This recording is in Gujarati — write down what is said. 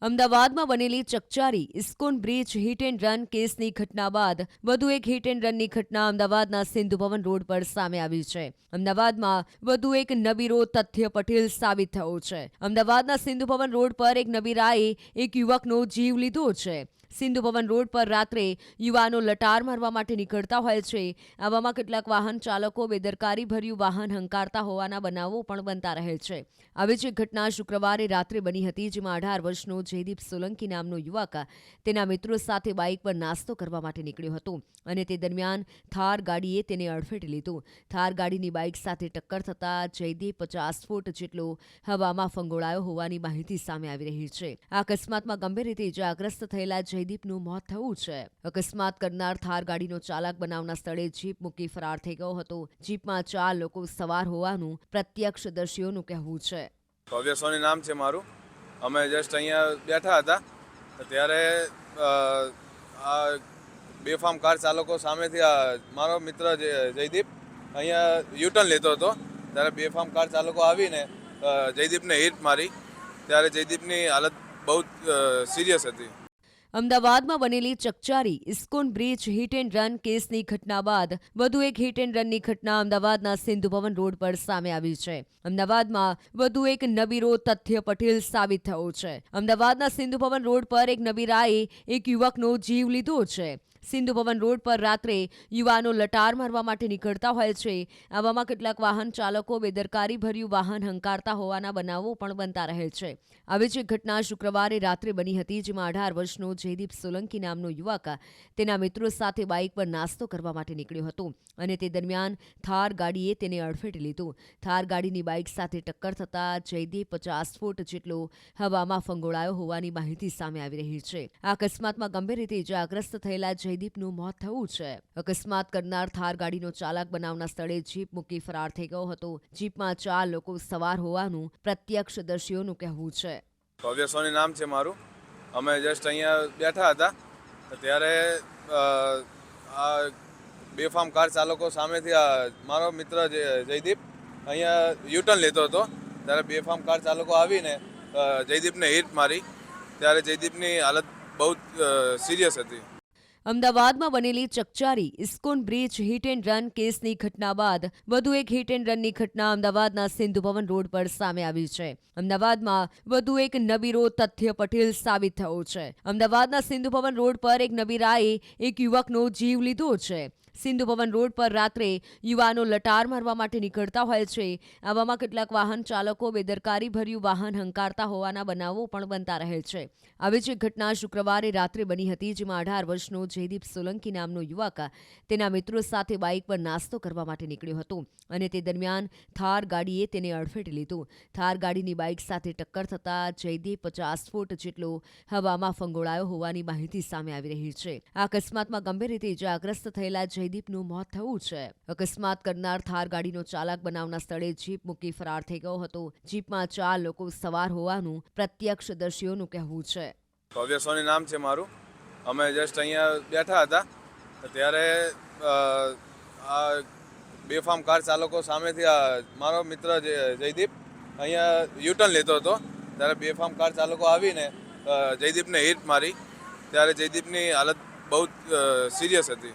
અમદાવાદમાં બનેલી ચકચારી ISKCON bridge hit and run કેસની ઘટના બાદ વધુ એક હિટ એન્ડ રનની ઘટના અમદાવાદના સિંધુ ભવન રોડ પર સામે આવી છે. અમદાવાદમાં વધુ એક નબીરો તથ્ય પટેલ સાબિત થયો છે. અમદાવાદના સિંધુ ભવન રોડ પર એક નબીરાએ એક યુવકનો જીવ લીધો છે. સિંધુ ભવન રોડ પર રાત્રે યુવાનો લટાર મારવા માટે નીકળતા હોય છે. આવામાં કેટલાક વાહન ચાલકો બેદરકારીભર્યું વાહન હંકારતા હોવાના બનાવો પણ બનતા રહે છે. આવી જ એક ઘટના શુક્રવારે રાત્રે બની હતી, જેમાં 18 વર્ષનો જયદીપ સોલંકી નામનો યુવક તેના મિત્રો સાથે બાઇક પર નાસ્તો કરવા માટે નીકળ્યો હતો અને તે દરમિયાન થાર ગાડીએ તેને અડફેટે લીધો. થાર ગાડીની બાઇક સાથે ટક્કર થતાં જયદીપ 50 ફૂટ જેટલો હવામાં ફંગોળાયો હોવાની માહિતી સામે આવી રહી છે. આ અકસ્માતમાં ગંભીર રીતે ઇજાગ્રસ્ત થયેલા જયદીપનું મોત થયું છે. અકસ્માત કરનાર થાર ગાડીનો ચાલક બનાવના સ્થળે જીપ મૂકી ફરાર થઈ ગયો હતો. જીપમાં 4 લોકો સવાર હોવાનું પ્રત્યક્ષદર્શીઓનું કહેવું છે. ભવ્ય સોની નામ છે મારું. અમે જસ્ટ અહીંયા બેઠા હતા ત્યારે આ બેફામ કાર ચાલકો સામેથી મારો મિત્ર જયદીપ અહીંયા યુટર્ન લેતો હતો ત્યારે બેફામ કાર ચાલકો આવીને જયદીપને હિટ મારી. ત્યારે જયદીપની હાલત બહુ સિરિયસ હતી. અમદાવાદમાં બનેલી ચકચારી ISKCON bridge hit and run કેસની ઘટના બાદ વધુ એક હિટ એન્ડ રનની ઘટના અમદાવાદના સિંધુ ભવન રોડ પર સામે આવી છે. અમદાવાદમાં વધુ એક નબીરો તથ્ય પટેલ સાબિત થયો છે. અમદાવાદના સિંધુ ભવન રોડ પર એક નબીરાએ એક યુવકનો જીવ લીધો છે. સિંધુ ભવન રોડ પર રાત્રે યુવાનો લટાર મારવા માટે નીકળતા હોય છે. આવામાં કેટલાક વાહન ચાલકો બેદરકારીભર્યું વાહન હંકારતા હોવાના બનાવો પણ બનતા રહે છે. આવી જ એક ઘટના શુક્રવારે રાત્રે બની હતી, જેમાં 18 વર્ષનો જયદીપ સોલંકી નામનો યુવક તેના મિત્રો સાથે બાઇક પર નાસ્તો કરવા માટે નીકળ્યો હતો અને તે દરમિયાન થાર ગાડીએ તેને અડફેટે લીધો. થાર ગાડીની બાઇક સાથે ટક્કર થતાં જયદીપ 50 ફૂટ જેટલો હવામાં ફંગોળાયો હોવાની માહિતી સામે આવી રહી છે. આ અકસ્માતમાં ગંભીર રીતે ઇજાગ્રસ્ત થયેલા જયદીપનું મોત થયું છે. અકસ્માત કરનાર થાર ગાડીનો ચાલક બનાવના સ્થળે જીપ મૂકી ફરાર થઈ ગયો હતો. જીપમાં 4 લોકો સવાર હોવાનું પ્રત્યક્ષદર્શીઓનું કહેવું છે. ભવ્ય સોની નામ છે મારું. અમે જસ્ટ અહીંયા બેઠા હતા ત્યારે આ બેફામ કાર ચાલકો સામેથી મારો મિત્ર જયદીપ અહીંયા યુટર્ન લેતો હતો ત્યારે બેફામ કાર ચાલકો આવીને જયદીપને હિટ મારી. ત્યારે જયદીપની હાલત બહુ સિરિયસ હતી. અમદાવાદમાં બનેલી ચકચારી ISKCON bridge hit and run કેસની ઘટના બાદ વધુ એક હિટ એન્ડ રનની ઘટના અમદાવાદના સિંધુ ભવન રોડ પર સામે આવી છે. અમદાવાદમાં વધુ એક નબીરો તથ્ય પટેલ સાબિત થયો છે. અમદાવાદના સિંધુ ભવન રોડ પર એક નબીરાએ એક યુવકનો જીવ લીધો છે. સિંધુ ભવન રોડ પર રાત્રે યુવાનો લટાર મારવા માટે નીકળતા હોય છે. આવામાં કેટલાક વાહન ચાલકો બેદરકારીભર્યું વાહન હંકારતા હોવાના બનાવો પણ બનતા રહે છે. આવી જ એક ઘટના શુક્રવારે રાત્રે બની હતી, જેમાં 18 વર્ષનો જયદીપ સોલંકી નામનો યુવક તેના મિત્રો સાથે બાઇક પર નાસ્તો કરવા માટે નીકળ્યો હતો અને તે દરમિયાન થાર ગાડીએ તેને અડફેટે લીધો. થાર ગાડીની બાઇક સાથે ટક્કર થતાં જયદીપ 50 ફૂટ જેટલો હવામાં ફંગોળાયો હોવાની માહિતી સામે આવી રહી છે. આ અકસ્માતમાં ગંભીર રીતે ઇજાગ્રસ્ત થયેલા જયદીપનું મોત થયું છે. અકસ્માત કરનાર થાર ગાડીનો ચાલક બનાવના સ્થળે જીપ મૂકી ફરાર થઈ ગયો હતો. જીપમાં 4 લોકો સવાર હોવાનું પ્રત્યક્ષદર્શીઓનું કહેવું છે. ભવ્ય સોની નામ છે મારું. અમે જસ્ટ અહીંયા બેઠા હતા ત્યારે આ બેફામ કાર ચાલકો સામેથી મારો મિત્ર જયદીપ અહીંયા યુટર્ન લેતો હતો ત્યારે બેફામ કાર ચાલકો આવીને જયદીપને હિટ મારી. ત્યારે જયદીપની હાલત બહુ સિરિયસ હતી.